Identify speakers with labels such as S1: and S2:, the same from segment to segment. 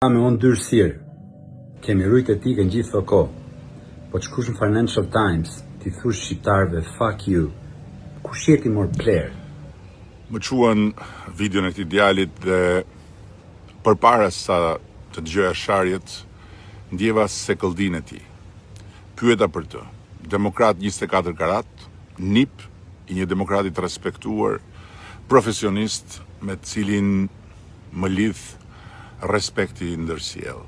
S1: Me unë dyrësirë, kemi rujt e ti në gjithë të kohë, po që kush në Financial Times, ti thush shqiptarve, fuck you, kush jeti mor player?
S2: Më quan videon e këtij djalit dhe përpara sa të dëgjoja sharjet, ndjeva se këlldinë e tij. Pyeta për të. Demokrat 24 karat, nip i një demokrati të respektuar, profesionist me të cilin më lidh respekti ndërsjell.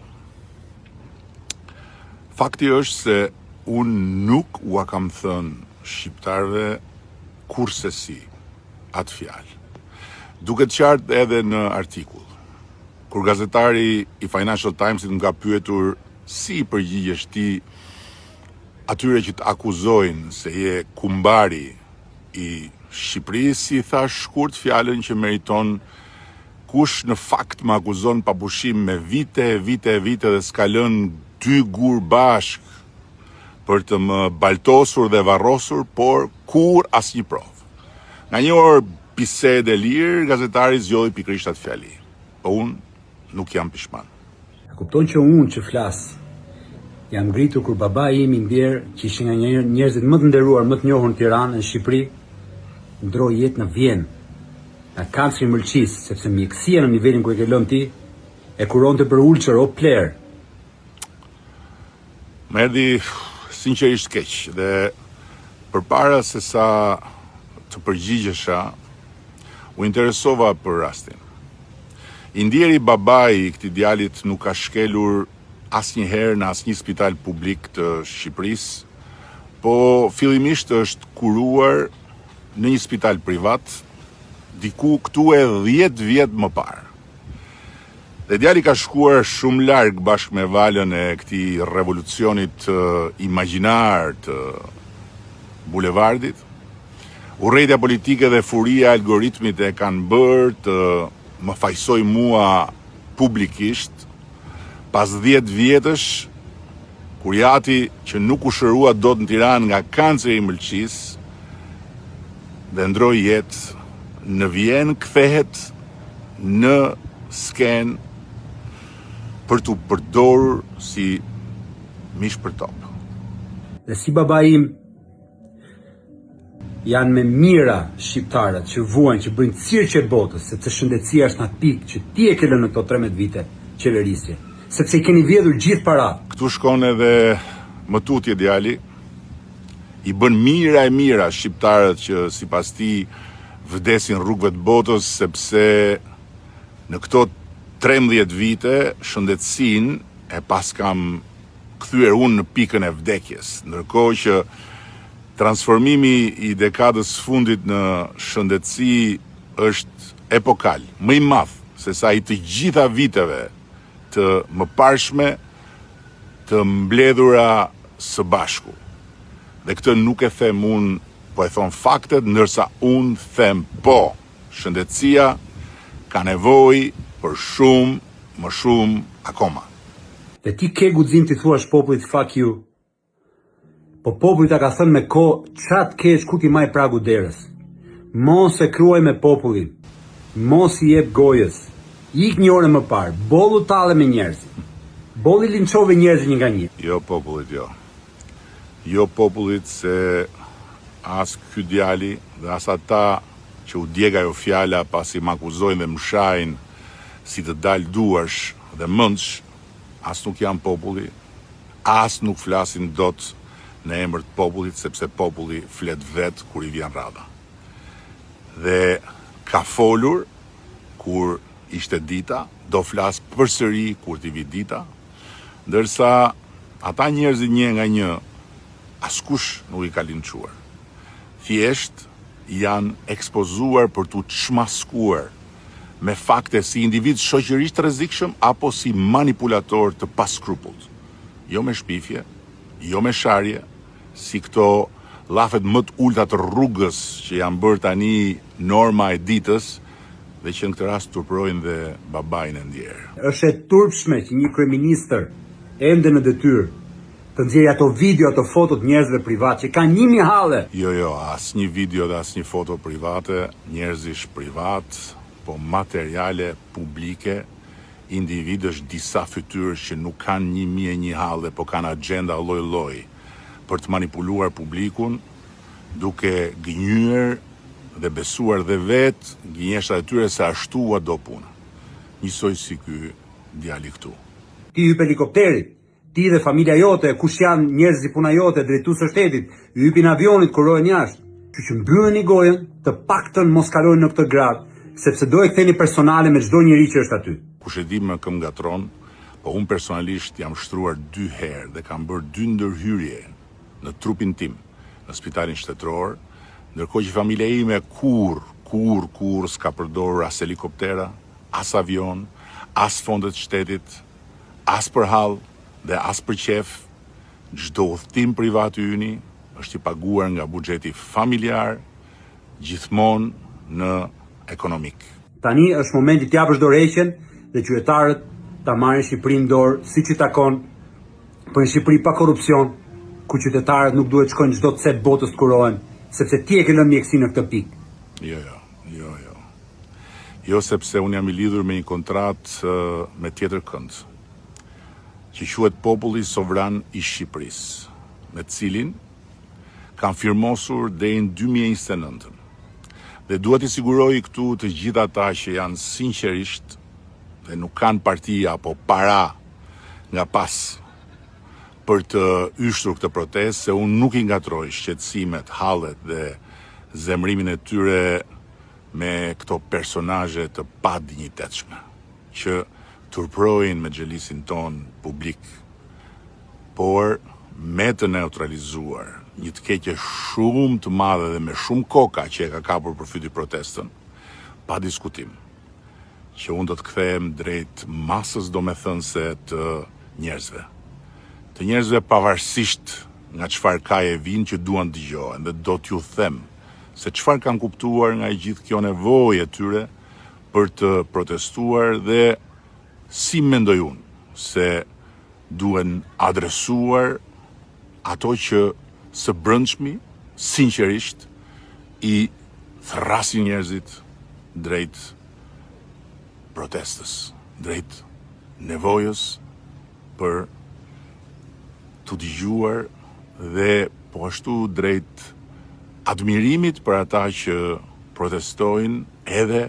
S2: Fakti është se unë nuk ua kam thënë shqiptarve kurse si atë fjalë. Duket qartë edhe në artikull. Kur gazetari i Financial Timesit më ka pyetur si përgjigjesh ti atyre që të akuzojnë se je kumbari i Shqipërisë, si thash shkurt fjalën që meriton kush në fakt më akuzon pa pushim me vite dhe s'ka lënë 2 gur bashk për të më baltosur dhe varrosur, por kur asnjë provë. Nga një orë bisede lirë, gazetari zgjodhi pikërisht atë fjali. Po unë nuk jam pishman.
S1: E kupton që unë që flas, jam ngritur kur babai im i ndjer, që ishin nga njerëzit më të nderuar, më të njohur në Tiranë, në Shqipëri, ndroi jetë në Vjenë. Nga kancri Mëlqis, sepse mjekësia në nivelin ku e ke lënë ti, e kuronte për ulçër o player.
S2: Më erdhi sinqerisht keq dhe përpara se sa të përgjigjesha, u interesova për rastin. I ndjeri babai i këtij djalit nuk ka shkelur asnjëherë në asnjë spital publik të Shqipërisë, po fillimisht është kuruar në një spital privat, diku këtu e 10 vjet më parë. Dhe djali ka shkuar shumë larg bashkë me valën e këtij revolucionit imagjinar të bulevardit. Urrejtja politike dhe furia e algoritmit e kanë bërë të më fajsoj mua publikisht pas 10 vjetësh kur jati që nuk u shërua dot në Tiranë nga kanceri i Mëlqis dhe ndroi jetë në Vjenë, kthehet në sken për t'u përdorur si mish për top.
S1: Dhe si babai im, janë me mira shqiptarët që vuajnë, që bëjnë cirqe botës, sepse shëndetësia është në atë pikë që ti e ke lënë në këto 13 vite qeverisje, sepse i keni vjedhur gjithë paratë.
S2: Këtu shkon edhe më tutje djali, i bën mira e mira shqiptarët që sipas tij vdesin rrugëve të botës, sepse në këto 13 vite shëndetësinë e pas kam kthyer unë në pikën e vdekjes, ndërkohë që transformimi i dekadës fundit në shëndetësi është epokal, më i madh se sa i të gjitha viteve të mëparshme të mbledhura së bashku. Dhe këtë nuk e them unë, po e thonë faktet, ndërsa unë them po, shëndetësia ka nevojë për shumë, më shumë akoma.
S1: Dhe ti ke guxim të thuash popullit fuck you, po populli ta ka thënë me kohë çat keq ku ti maj pragu derës. Mos e kruaj me popullin, mos i jep gojës, ik një orë më parë, bollu talle me njerëzit, bolli linçove njerëzit një nga një.
S2: Jo popullit, jo. Jo popullit, se as ky djali dhe as ata që u djeg ajo fjala pasi më akuzojnë dhe më shajnë si të dalë duarsh dhe mëndsh, as nuk janë populli, as nuk flasin dot në emër të popullit, sepse populli flet vet kur i vjen radha. Dhe ka folur kur ishte dita, do flas përsëri kur t'i vi dita, ndërsa ata njerëzit një nga një askush nuk i ka linçuar. Thjesht janë ekspozuar për t'u çmaskuar me fakte si individ shoqërisht rrezikshëm apo si manipulator të paskrupull. Jo me shpifje, jo me sharje, si këto llafet më të ulta të rrugës që janë bërë tani norma e ditës dhe që në këtë rast turpërojnë dhe babain e ndjerë.
S1: Është e turpshme që një kryeministër ende në detyrë të nxjerrë ato video, ato foto të njerëzve privat që kanë 1000 halle.
S2: Jo, asnjë video dhe asnjë foto private, njerëzish privat, po materiale publike individësh disa fytyrësh që nuk kanë 1001 halle, po kanë agenda lloj-lloj për të manipuluar publikun, duke gënyer dhe besuar dhe vetë gënjeshtra e tyre se ashtu ua do puna. Njësoj si ky djali këtu.
S1: Ti hyp helikopterit, ti dhe familja jote, kush janë njerëzit puna jote, drejtues së shtetit, hypin avionit, kurojnë jashtë. Që mbylleni gojën, të paktën mos kalojnë në këtë grad, sepse do e ktheni personale me çdo njeri që është aty.
S2: Kush e di më këm gatron, po unë personalisht jam shtruar 2 herë dhe kam bërë 2 ndërhyrje në trupin tim në spitalin shtetëror, ndërkohë që familja ime kur s'ka përdorur as helikoptera, as avion, as fondet shtetit, as për hall dhe as për qef. Çdo udhtim privat i yni është i paguar nga buxheti familjar, gjithmonë në ekonomik.
S1: Tani është momenti të japësh dorëheqjen dhe qytetarët ta marrin Shqipërinë në dorë siç i takon, për një Shqipëri pa korrupsion, ku qytetarët nuk duhet shkojnë çdo të cep botës të kurohen, sepse ti e ke lënë mjekësinë në këtë pikë.
S2: Jo. Jo, sepse unë jam i lidhur me një kontratë me tjetër kënd, që quhet Populli Sovran i Shqipërisë, me cilin kam firmosur deri në 2029. Dhe dua t'i siguroj këtu të gjithë ata që janë sinqerisht dhe nuk kanë parti apo para nga pas për të yshtur këtë protestë, se unë nuk i ngatroj shqetësimet, hallet dhe zemrimin e tyre me këto personazhe të padinjitetshme që turprojnë me xhelisin ton publik, por me të neutralizuar një të keqe shumë të madhe dhe me shumë koka që e ka kapur përfyti protestën, pa diskutim, që unë do të kthehem drejt masës domethënëse të njerëzve. Të njerëzve pavarësisht nga çfarë ka e vinë që duan dëgjohen, dhe do t'ju them se çfarë kanë kuptuar nga gjithë kjo nevojë e tyre për të protestuar dhe si mendoj unë se duhen adresuar ato që së brendshmi, sinqerisht, i thrasin njerëzit drejt protestës, drejt nevojës për të dëgjuar dhe po ashtu drejt admirimit për ata që protestojnë edhe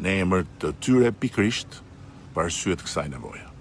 S2: në emër të tyre pikërisht për arsye të kësaj nevoje.